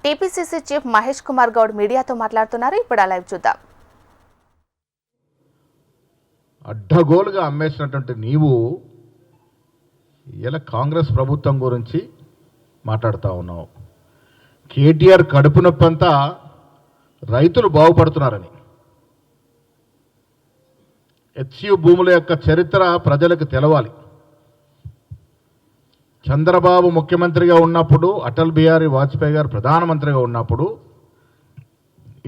TPCC chief Mahesh Kumar Goud మీడియాతో మాట్లాడుతున్నారు. ఇప్పుడు ఆ లైవ్ చూద్దాం. అడ్డగోలుగా అమ్మేసినటువంటి నీవు ఇలా కాంగ్రెస్ ప్రభుత్వం గురించి మాట్లాడుతూ ఉన్నావు. కేటీఆర్ కడుపు నొప్పంతా రైతులు బాగుపడుతున్నారని, హెచ్యు భూముల యొక్క చరిత్ర ప్రజలకు తెలవాలి. చంద్రబాబు ముఖ్యమంత్రిగా ఉన్నప్పుడు, అటల్ బిహారీ వాజ్పేయి గారు ప్రధానమంత్రిగా ఉన్నప్పుడు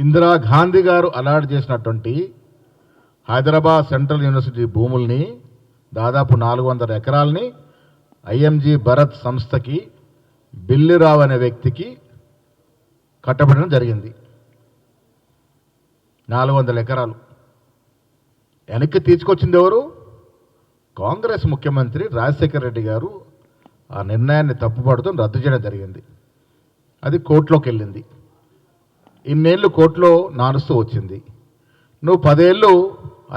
ఇందిరాగాంధీ గారు అలాట్ చేసినటువంటి హైదరాబాద్ సెంట్రల్ యూనివర్సిటీ భూముల్ని దాదాపు 400 ఎకరాలని ఐఎంజీ భరత్ సంస్థకి బిల్లిరావు అనే వ్యక్తికి కట్టబడడం జరిగింది. 400 ఎకరాలు వెనక్కి తీసుకొచ్చింది ఎవరు? కాంగ్రెస్ ముఖ్యమంత్రి రాజశేఖర రెడ్డి గారు ఆ నిర్ణయాన్ని తప్పుపడుతూ రద్దు చేయడం జరిగింది. అది కోర్టులోకి వెళ్ళింది. ఇన్నేళ్ళు కోర్టులో నానుస్తూ వచ్చింది. నువ్వు 10 ఏళ్ళు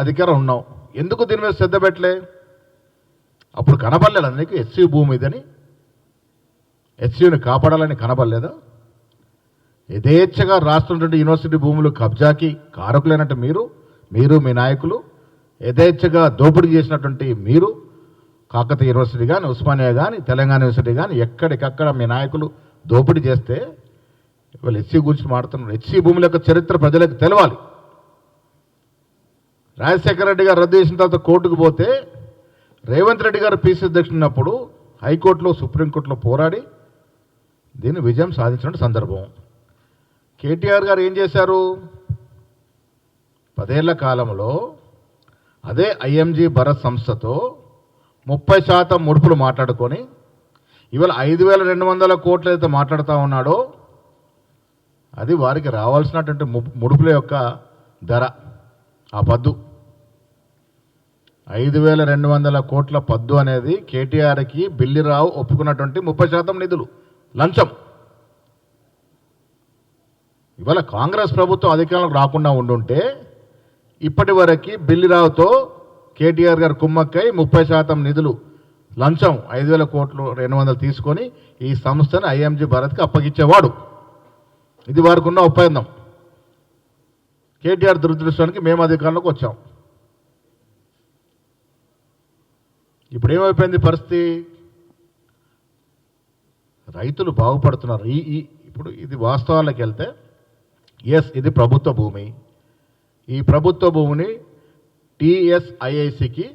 అధికారం ఉన్నావు, ఎందుకు దీని మీద శ్రద్ధ పెట్టలే? అప్పుడు కనబడలేదా నీకు హెచ్యు భూమి ఇదని? హెచ్యుని కాపాడాలని కనబడలేదా? యథేచ్ఛగా రాస్తున్నటువంటి యూనివర్సిటీ భూములు కబ్జాకి కారకులైనట్టు మీరు మీ నాయకులు యథేచ్ఛగా దోపిడీ చేసినటువంటి మీరు, కాకతీయ యూనివర్సిటీ కానీ, ఉస్మానియా కానీ, తెలంగాణ యూనివర్సిటీ కానీ ఎక్కడికక్కడ మీ నాయకులు దోపిడీ చేస్తే ఇవాళ హెచ్యు గురించి మాట్లాడుతున్నారు. హెచ్యు భూముల యొక్క చరిత్ర ప్రజలకు తెలవాలి. రాజశేఖర రెడ్డి గారు రద్దు చేసిన తర్వాత కోర్టుకు పోతే రేవంత్ రెడ్డి గారు పీసీ అధ్యక్షుడు ఉన్నప్పుడు హైకోర్టులో, సుప్రీంకోర్టులో పోరాడి దీన్ని విజయం సాధించిన సందర్భం. కేటీఆర్ గారు ఏం చేశారు? 10 ఏళ్ల కాలంలో అదే ఐఎంజీ భరత్ సంస్థతో 30% ముడుపులు మాట్లాడుకొని ఇవాళ 5,200 కోట్లు అయితే మాట్లాడుతూ ఉన్నాడో అది వారికి రావాల్సినటువంటి ముడుపుల యొక్క ధర, ఆ పద్దు 5,200 కోట్ల పద్దు అనేది కేటీఆర్కి బిల్లిరావు ఒప్పుకున్నటువంటి 30% నిధులు లంచం. ఇవాళ కాంగ్రెస్ ప్రభుత్వం అధికారంలోకి రాకుండా ఉండుంటే ఇప్పటి వరకు బిల్లిరావుతో కేటీఆర్ గారు కుమ్మక్కై 30% నిధులు లంచం 5,000 కోట్లు 200 తీసుకొని ఈ సంస్థను ఐఎంజీ భారత్కి అప్పగించేవాడు. ఇది వారికి ఉన్న ఒప్పందం. కేటీఆర్ దురదృష్టానికి మేము అధికారంలోకి వచ్చాం. ఇప్పుడు ఏమైపోయింది పరిస్థితి? రైతులు బాగుపడుతున్నారు. ఇప్పుడు ఇది వాస్తవాలకు వెళ్తే ఇది ప్రభుత్వ భూమి. ఈ ప్రభుత్వ భూమిని టీఎస్ఐఐసికి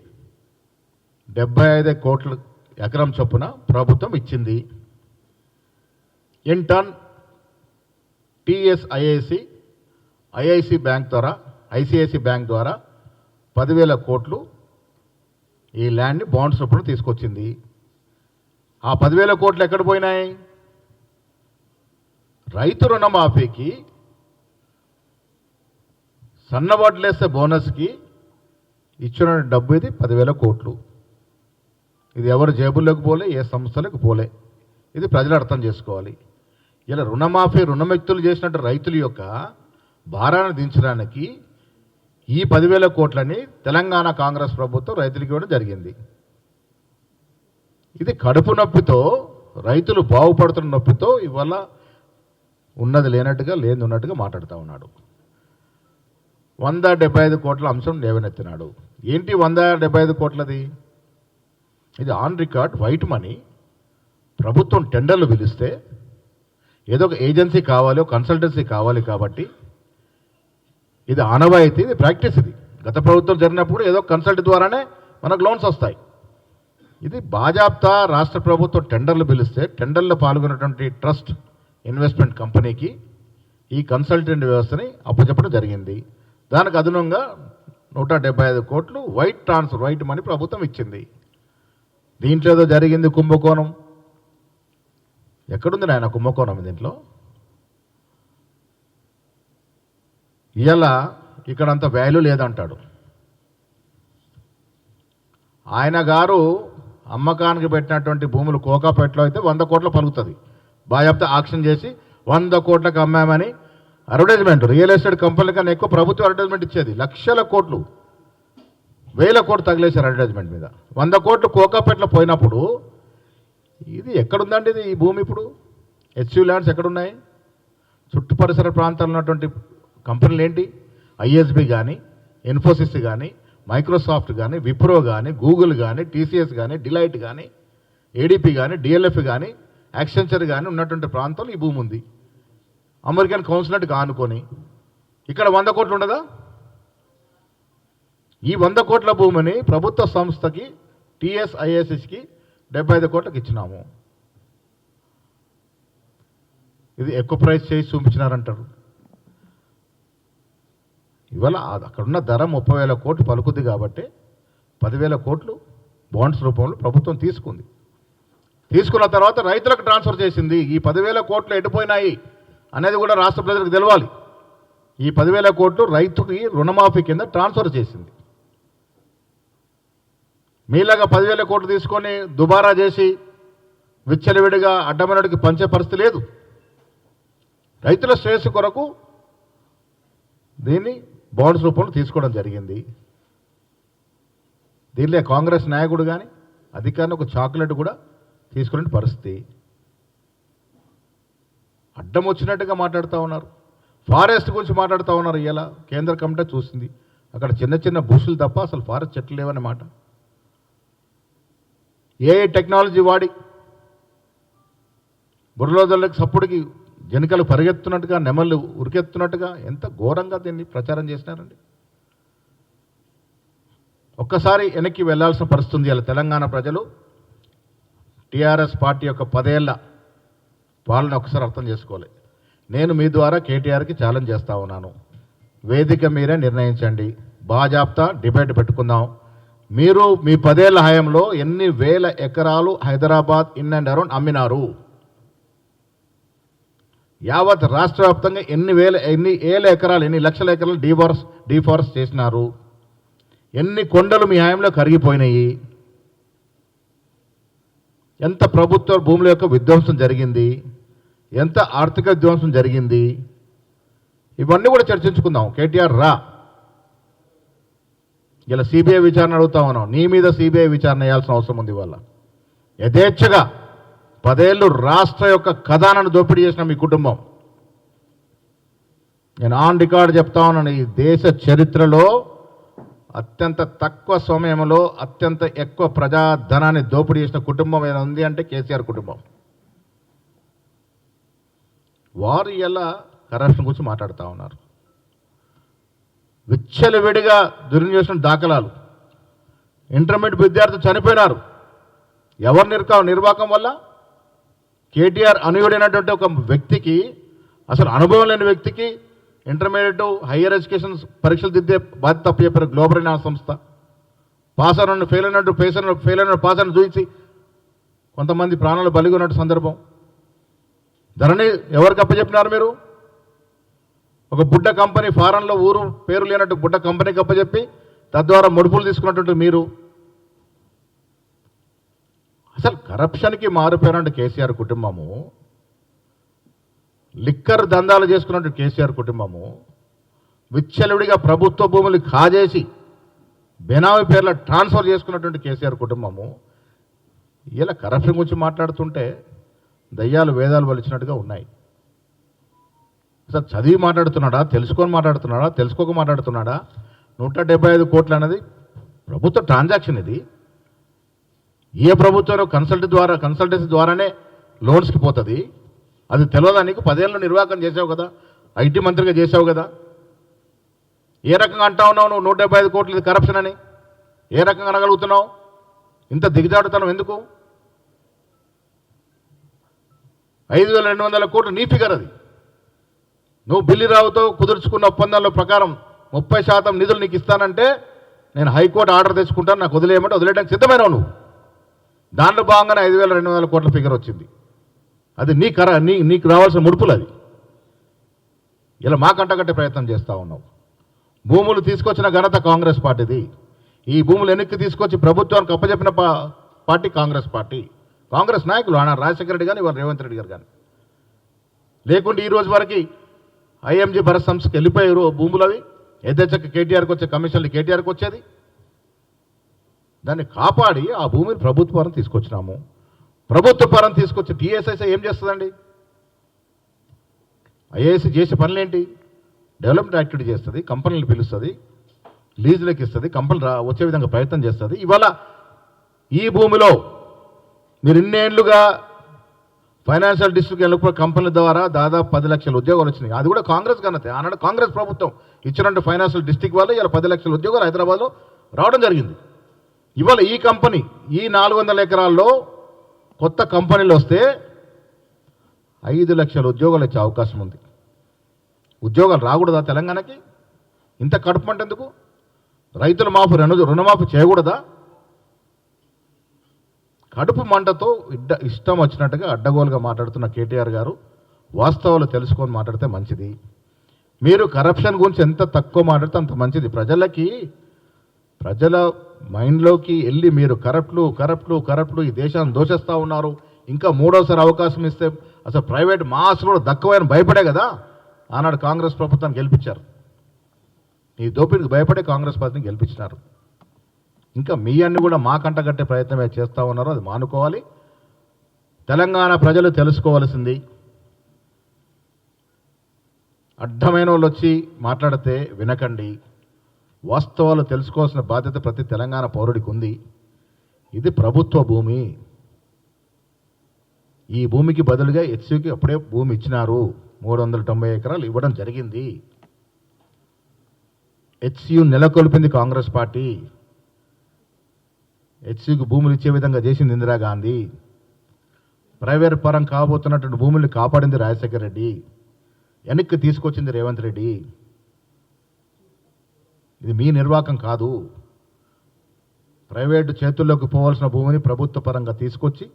75 కోట్ల ఎకరం చొప్పున ప్రభుత్వం ఇచ్చింది. In turn TSIIC IIC bank ద్వారా, ఐసిఐసి బ్యాంక్ ద్వారా 10,000 కోట్లు ఈ ల్యాండ్ని బాండ్స్ చొప్పున తీసుకొచ్చింది. ఆ 10,000 కోట్లు ఎక్కడ పోయినాయి? రైతు రుణమాఫీకి, సన్నబడ్లేస్తే బోనస్కి ఇచ్చిన డబ్బు ఇది 10,000 కోట్లు. ఇది ఎవరు జేబుల్లోకి పోలే, ఏ సంస్థలకు పోలే. ఇది ప్రజలు అర్థం చేసుకోవాలి. ఇలా రుణమాఫీ రుణముక్తులు చేసినట్టు రైతుల యొక్క భారాన్ని దించడానికి ఈ 10,000 కోట్లని తెలంగాణ కాంగ్రెస్ ప్రభుత్వం రైతులకి ఇవ్వడం జరిగింది. ఇది కడుపు నొప్పితో, రైతులు బాగుపడుతున్న నొప్పితో ఇవాళ ఉన్నది లేనట్టుగా, లేని ఉన్నట్టుగా మాట్లాడుతూ ఉన్నాడు. 175 కోట్ల అంశం లేవనెత్తినాడు. ఏంటి 175 కోట్లది? ఇది ఆన్ రికార్డ్ వైట్ మనీ. ప్రభుత్వం టెండర్లు పిలిస్తే ఏదో ఒక ఏజెన్సీ కావాలి, ఒక కన్సల్టెన్సీ కావాలి కాబట్టి ఇది ఆనవాయితీ, ఇది ప్రాక్టీస్. ఇది గత ప్రభుత్వం జరిగినప్పుడు ఏదో కన్సల్ట్ ద్వారానే మనకు లోన్స్ వస్తాయి. ఇది బాజాప్తా రాష్ట్ర ప్రభుత్వం టెండర్లు పిలిస్తే టెండర్లో పాల్గొన్నటువంటి ట్రస్ట్ ఇన్వెస్ట్మెంట్ కంపెనీకి ఈ కన్సల్టెంట్ వ్యవస్థని అప్పచెప్పడం జరిగింది. దానికి అదనంగా 175 కోట్లు వైట్ మనీ ప్రభుత్వం ఇచ్చింది. దీంట్లో ఏదో జరిగింది కుంభకోణం. ఎక్కడుంది నాయన కుంభకోణం దీంట్లో? ఇలా ఇక్కడ అంత వాల్యూ లేదంటాడు ఆయన గారు. అమ్మకానికి పెట్టినటువంటి భూములు కోకాపేటలో అయితే 100 కోట్ల పలుకుతుంది. బాజాప్తా ఆక్షన్ చేసి 100 కోట్లకు అమ్మామని అడ్వర్టైజ్మెంట్, రియల్ ఎస్టేట్ కంపెనీల కన్నా ఎక్కువ ప్రభుత్వం అడ్వర్టైజ్మెంట్ ఇచ్చేది. లక్షల కోట్లు, 1000 కోట్లు తగిలేశారు అడ్వర్టైజ్మెంట్ మీద. 100 కోట్లు కోకాపేటలో పోయినప్పుడు ఇది ఎక్కడుందండి? ఇది ఈ భూమి ఇప్పుడు హెచ్యు ల్యాండ్స్ ఎక్కడున్నాయి? చుట్టు పరిసర ప్రాంతాల్లో ఉన్నటువంటి కంపెనీలు ఏంటి? ఐఎస్బి కానీ, ఇన్ఫోసిస్ కానీ, మైక్రోసాఫ్ట్ కానీ, విప్రో కానీ, గూగుల్ కానీ, టీసీఎస్ కానీ, డిలైట్ కానీ, ఏడీపీ కానీ, డిఎల్ఎఫ్ కానీ, యాక్సెంచర్ కానీ ఉన్నటువంటి ప్రాంతంలో ఈ భూమి ఉంది. అమెరికన్ కౌన్సిలేట్ ఆనుకొని ఇక్కడ 100 కోట్లు ఉండదా? ఈ 100 కోట్ల భూమిని ప్రభుత్వ సంస్థకి టీఎస్ఐఎస్ఎస్కి 75 కోట్లకు ఇచ్చినాము. ఇది ఎక్కువ ప్రైస్ చేసి చూపించినారంటారు. ఇవాళ అక్కడున్న ధర 30,000 కోట్లు పలుకుద్ది కాబట్టి 10,000 కోట్లు బాండ్స్ రూపంలో ప్రభుత్వం తీసుకుంది. తీసుకున్న తర్వాత రైతులకు ట్రాన్స్ఫర్ చేసింది. ఈ 10,000 కోట్లు ఎటుపోయినాయి అనేది కూడా రాష్ట్ర ప్రజలకు తెలవాలి. ఈ 10,000 కోట్లు రైతుకి రుణమాఫీ కింద ట్రాన్స్ఫర్ చేసింది. మీలాగా 10,000 కోట్లు తీసుకొని దుబారా చేసి విచ్చలవిడిగా అడ్డమైనడికి పంచే పరిస్థితి లేదు. రైతుల శ్రేయస్సు కొరకు దీన్ని బాండ్స్ రూపంలో తీసుకోవడం జరిగింది. దీనిలో కాంగ్రెస్ నాయకుడు కానీ అధికారిని ఒక చాక్లెట్ కూడా తీసుకునే పరిస్థితి. అడ్డం వచ్చినట్టుగా మాట్లాడుతూ ఉన్నారు. ఫారెస్ట్ గురించి మాట్లాడుతూ ఉన్నారు. ఇలా కేంద్ర కమిటీ చూసింది, అక్కడ చిన్న చిన్న బుషులు తప్ప అసలు ఫారెస్ట్ చెట్లు లేవనే మాట. ఏ టెక్నాలజీ వాడి బుర్రలోదళ్ళకి సప్పుడికి జనికలు పరిగెత్తున్నట్టుగా, నెమళ్ళు ఉరికెత్తున్నట్టుగా ఎంత ఘోరంగా దీన్ని ప్రచారం చేసినారండి. ఒక్కసారి వెనక్కి వెళ్లాల్సిన పరిస్థితి. ఇలా తెలంగాణ ప్రజలు టీఆర్ఎస్ పార్టీ యొక్క 10 ఏళ్ల పాలన ఒకసారి అర్థం చేసుకోవాలి. నేను మీ ద్వారా కేటీఆర్కి ఛాలెంజ్ చేస్తూ ఉన్నాను. వేదిక మీరే నిర్ణయించండి. బాజాప్తా డిబేట్ పెట్టుకుందాం. మీరు మీ 10 ఏళ్ల హయాంలో ఎన్ని వేల ఎకరాలు హైదరాబాద్ ఇన్ అండ్ అరౌండ్ అమ్మినారు? యావత్ రాష్ట్ర వ్యాప్తంగా ఎన్ని ఏళ్ళ ఎకరాలు, ఎన్ని లక్షల ఎకరాలు డీఫారెస్ట్ చేసినారు? ఎన్ని కొండలు మీ హయాంలో కరిగిపోయినాయి? ఎంత ప్రభుత్వ భూముల యొక్క విధ్వంసం జరిగింది? ఎంత ఆర్థిక విధ్వంసం జరిగింది? ఇవన్నీ కూడా చర్చించుకుందాం. కేటీఆర్ రా, ఇలా సిబిఐ విచారణ అడుగుతా ఉన్నాం. నీ మీద సిబిఐ విచారణ వేయాల్సిన అవసరం ఉంది. వాళ్ళ యథేచ్ఛగా 10 ఏళ్ళు రాష్ట్ర యొక్క ఖజానాను దోపిడీ చేసిన మీ కుటుంబం. నేను ఆన్ రికార్డ్ చెప్తా ఉన్నాను, ఈ దేశ చరిత్రలో అత్యంత తక్కువ సమయంలో అత్యంత ఎక్కువ ప్రజాధనాన్ని దోపిడీ చేసిన కుటుంబం ఏదైనా ఉంది అంటే కేసీఆర్ కుటుంబం. వారు ఎలా కరప్షన్ గురించి మాట్లాడుతూ ఉన్నారు. విచ్చలవిడిగా దుర్వినియోగం దాఖలాలు. ఇంటర్మీడియట్ విద్యార్థులు చనిపోయినారు. ఎవరు నిర్వాకం వల్ల? కేటీఆర్ అనుయుడైనటువంటి ఒక వ్యక్తికి, అసలు అనుభవం లేని వ్యక్తికి ఇంటర్మీడియట్ హయ్యర్ ఎడ్యుకేషన్ పరీక్షలు దిద్దే బాధ్యత తప్పు చెప్పారు గ్లోబల్ రినాన్స్ సంస్థ. పాస్ అయిన ఫెయిల్ అయినట్టు పాస్ అయిన చూసి కొంతమంది ప్రాణాలు బలిగొన్నట్టు సందర్భం. ధరణి ఎవరికి అప్పచెప్పినారు మీరు? ఒక బుడ్డ కంపెనీ, ఫారెన్లో ఊరు పేరు లేనట్టు బుడ్డ కంపెనీకి అప్పచెప్పి తద్వారా ముడుపులు తీసుకున్నట్టు మీరు. అసలు కరప్షన్కి మారిపోయినట్టు కేసీఆర్ కుటుంబము, లిక్కర్ దందాలు చేసుకున్నట్టు కేసీఆర్ కుటుంబము, విచ్చలవిడిగా ప్రభుత్వ భూములు కాజేసి బెనామీ పేర్ల ట్రాన్స్ఫర్ చేసుకున్నటువంటి కేసీఆర్ కుటుంబము. ఇలా కరప్షన్ గురించి మాట్లాడుతుంటే దయ్యాలు వేదాలు వలిచినట్టుగా ఉన్నాయి. అసలు చదివి మాట్లాడుతున్నాడా, తెలుసుకొని మాట్లాడుతున్నాడా, తెలుసుకోక మాట్లాడుతున్నాడా? 175 కోట్లు అనేది ప్రభుత్వ ట్రాన్సాక్షన్. ఇది ఏ ప్రభుత్వం కన్సల్టెన్సీ ద్వారానే లోన్స్కి పోతుంది. అది తెలియదా నీకు? 10 ఏళ్ళు నిర్వాహకం చేసావు కదా, ఐటీ మంత్రిగా చేసావు కదా. ఏ రకంగా అంటా ఉన్నావు నువ్వు 175 కోట్లు ఇది కరప్షన్ అని? ఏ రకంగా అనగలుగుతున్నావు? ఇంత దిగజాడుతనం ఎందుకు? 5,200 కోట్లు నీ ఫిగర్ అది. నువ్వు బిల్లిరావుతో కుదుర్చుకున్న ఒప్పందాల ప్రకారం 30% నిధులు నీకు ఇస్తానంటే నేను హైకోర్టు ఆర్డర్ తెచ్చుకుంటాను, నాకు వదిలేయమంటే వదిలేయడానికి సిద్ధమైనావు నువ్వు. దాంట్లో భాగంగానే 5,200 కోట్ల ఫిగర్ వచ్చింది. అది నీకు రావాల్సిన ముడుపులు. అది ఇలా మా కంటగట్టే ప్రయత్నం చేస్తూ ఉన్నావు. భూములు తీసుకొచ్చిన ఘనత కాంగ్రెస్ పార్టీది. ఈ భూములు వెనక్కి తీసుకొచ్చి ప్రభుత్వానికి అప్పచెప్పిన పార్టీ కాంగ్రెస్ పార్టీ. కాంగ్రెస్ నాయకులు ఆనాడు రాజశేఖర రెడ్డి కానీ ఇవాళ రేవంత్ రెడ్డి గారు కానీ. లేకుంటే ఈ రోజు వరకు ఐఎంజీ భరత్ సంస్థకి వెళ్ళిపోయారు భూములు. అవి యథేచ్ఛగా కేటీఆర్కి వచ్చే కమిషన్లు కేటీఆర్కి వచ్చేది. దాన్ని కాపాడి ఆ భూమిని ప్రభుత్వ పరం తీసుకొచ్చినాము. ప్రభుత్వ పరం తీసుకొచ్చి టీఎస్ఐసీ ఏం చేస్తుందండి? ఐఏఎస్ చేసే పనులేంటి? డెవలప్మెంట్ యాక్టివిటీ చేస్తుంది, కంపెనీలు పిలుస్తుంది, లీజులకు ఇస్తుంది, కంపెనీలు వచ్చే విధంగా ప్రయత్నం చేస్తుంది. ఇవాళ ఈ భూమిలో మీరు ఇన్నేళ్లుగా ఫైనాన్షియల్ డిస్ట్రిక్ట్ వెళ్ళిపోయి కంపెనీల ద్వారా దాదాపు 10 లక్షల ఉద్యోగాలు వచ్చినాయి. అది కూడా కాంగ్రెస్ ఘనతే. ఆనాడు కాంగ్రెస్ ప్రభుత్వం ఇచ్చినట్టు ఫైనాన్షియల్ డిస్ట్రిక్ట్ వల్ల ఇలా 10 లక్షల ఉద్యోగాలు హైదరాబాద్లో రావడం జరిగింది. ఇవాళ ఈ కంపెనీ ఈ 400 ఎకరాల్లో కొత్త కంపెనీలు వస్తే 5 లక్షల ఉద్యోగాలు వచ్చే అవకాశం ఉంది. ఉద్యోగాలు రాకూడదా తెలంగాణకి? ఇంత కడుపుమంటే ఎందుకు? రైతుల మాఫీ రుణమాఫీ చేయకూడదా? కడుపు మంటతో ఇష్టం వచ్చినట్టుగా అడ్డగోలుగా మాట్లాడుతున్న కేటీఆర్ గారు వాస్తవాలు తెలుసుకొని మాట్లాడితే మంచిది. మీరు కరప్షన్ గురించి ఎంత తక్కువ మాట్లాడితే అంత మంచిది. ప్రజల మైండ్లోకి వెళ్ళి మీరు కరప్ట్లు ఈ దేశాన్ని దోషిస్తూ ఉన్నారు, ఇంకా మూడోసారి అవకాశం ఇస్తే అసలు ప్రైవేట్ మాస్ కూడా దక్కువని భయపడే కదా ఆనాడు కాంగ్రెస్ ప్రభుత్వాన్ని గెలిపించారు. ఈ దోపిడికి భయపడే కాంగ్రెస్ పార్టీని గెలిపించినారు. ఇంకా మీ అన్ని కూడా మా కంటగట్టే ప్రయత్నమే చేస్తూ ఉన్నారు. అది మానుకోవాలి. తెలంగాణ ప్రజలు తెలుసుకోవాల్సింది, అడ్డమైన వాళ్ళు వచ్చి మాట్లాడితే వినకండి. వాస్తవాలు తెలుసుకోవాల్సిన బాధ్యత ప్రతి తెలంగాణ పౌరుడికి ఉంది. ఇది ప్రభుత్వ భూమి. ఈ భూమికి బదులుగా హెచ్సికి అప్పుడే భూమి ఇచ్చినారు. 390 ఎకరాలు ఇవ్వడం జరిగింది. హెచ్సియు నెలకొల్పింది కాంగ్రెస్ పార్టీ. హెచ్సికి భూములు ఇచ్చే విధంగా చేసింది ఇందిరాగాంధీ. ప్రైవేట్ పరం కాబోతున్నటువంటి భూముల్ని కాపాడింది రాజశేఖర రెడ్డి. వెనక్కి తీసుకొచ్చింది రేవంత్ రెడ్డి. ఇది మీ నిర్వాకం కాదు. ప్రైవేటు చేతుల్లోకి పోవాల్సిన భూమిని ప్రభుత్వ పరంగా తీసుకొచ్చి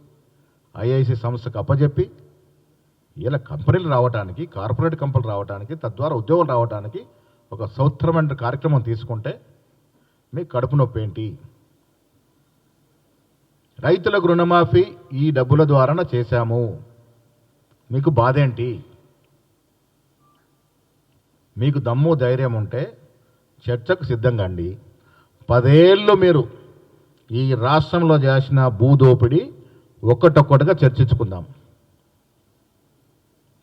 ఐఐసి సంస్థకు అప్పజెప్పి ఇలా కంపెనీలు రావడానికి, కార్పొరేట్ కంపెనీలు రావడానికి, తద్వారా ఉద్యోగాలు రావడానికి ఒక సౌత్రమైన కార్యక్రమం తీసుకుంటే మీ కడుపు నొప్పి ఏంటి? రైతులకు రుణమాఫీ ఈ డబ్బుల ద్వారానే చేశాము, మీకు బాధ ఏంటి? మీకు దమ్ము ధైర్యం ఉంటే చర్చకు సిద్ధంగా అండి. 10 ఏళ్ళు మీరు ఈ రాష్ట్రంలో చేసిన భూదోపిడి ఒక్కటొక్కటిగా చర్చించుకుందాం.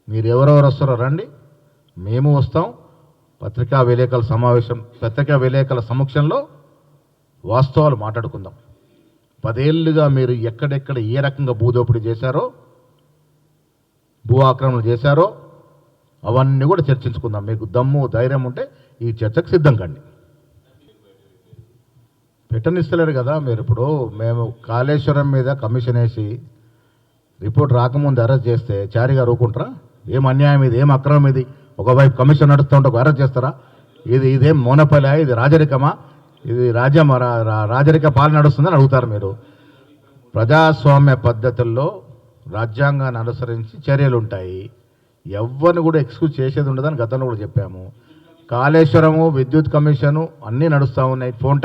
మీరు ఎవరెవరు వస్తారో రండి, మేము వస్తాం. పత్రికా విలేకరుల సమక్షంలో వాస్తవాలు మాట్లాడుకుందాం. 10 ఏళ్ళుగా మీరు ఎక్కడెక్కడ ఏ రకంగా భూదోపిడీ చేశారో, భూ ఆక్రమణ చేశారో అవన్నీ కూడా చర్చించుకుందాం. మీకు దమ్ము ధైర్యం ఉంటే ఈ చర్చకు సిద్ధం కండి. పెట్టనిస్తలేరు కదా మీరు. ఇప్పుడు మేము కాళేశ్వరం మీద కమిషన్ వేసి రిపోర్ట్ రాకముందు అరెస్ట్ చేస్తే చారి గారు ఊరుకుంటారా? ఏం అన్యాయం ఇది, ఏం అక్రమం ఇది? ఒకవైపు కమిషన్ నడుస్తూ ఉంటే ఒక అరెస్ట్ చేస్తారా? ఇదేం మోనపల్లి, ఇది రాజరికమా? ఇది రాజరిక పాలన నడుస్తుందని అడుగుతారు మీరు. ప్రజాస్వామ్య పద్ధతుల్లో రాజ్యాంగాన్ని అనుసరించి చర్యలు ఉంటాయి. ఎవరిని కూడా ఎక్స్క్యూజ్ చేసేది ఉండదని గతంలో కూడా చెప్పాము. కాళేశ్వరము, విద్యుత్ కమిషను అన్నీ నడుస్తూ ఉన్నాయి. ఫోన్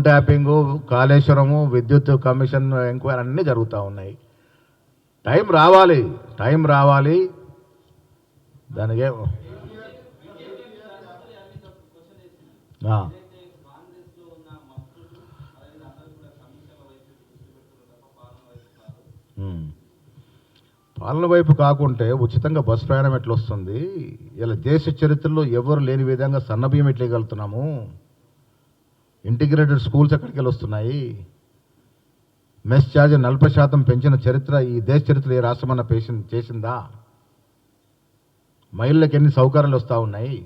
ట్యాపింగు, కాళేశ్వరము, విద్యుత్ కమిషన్ ఎంక్వైరీ అన్నీ జరుగుతూ ఉన్నాయి. టైం రావాలి దానికే పాలన వైపు కాకుంటే ఉచితంగా బస్ ప్రయాణం ఎట్లా వస్తుంది? ఇలా దేశ చరిత్రలో ఎవరు లేని విధంగా సన్నబియ్యం ఎట్లా వెళ్తున్నాము? ఇంటిగ్రేటెడ్ స్కూల్స్ ఎక్కడికి వెళ్ళి వస్తున్నాయి? మెస్ ఛార్జ్ 40% పెంచిన చరిత్ర ఈ దేశ చరిత్ర ఏ రాష్ట్రమన్నా చేసిందా? మహిళలకు ఎన్ని సౌకర్యాలు వస్తూ ఉన్నాయి?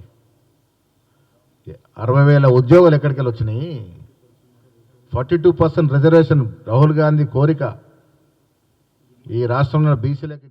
60,000 ఉద్యోగాలు ఎక్కడికి వెళ్ళి వచ్చినాయి? 42% రిజర్వేషన్ రాహుల్ గాంధీ కోరిక ఈ రాష్ట్రంలో బీసీలకి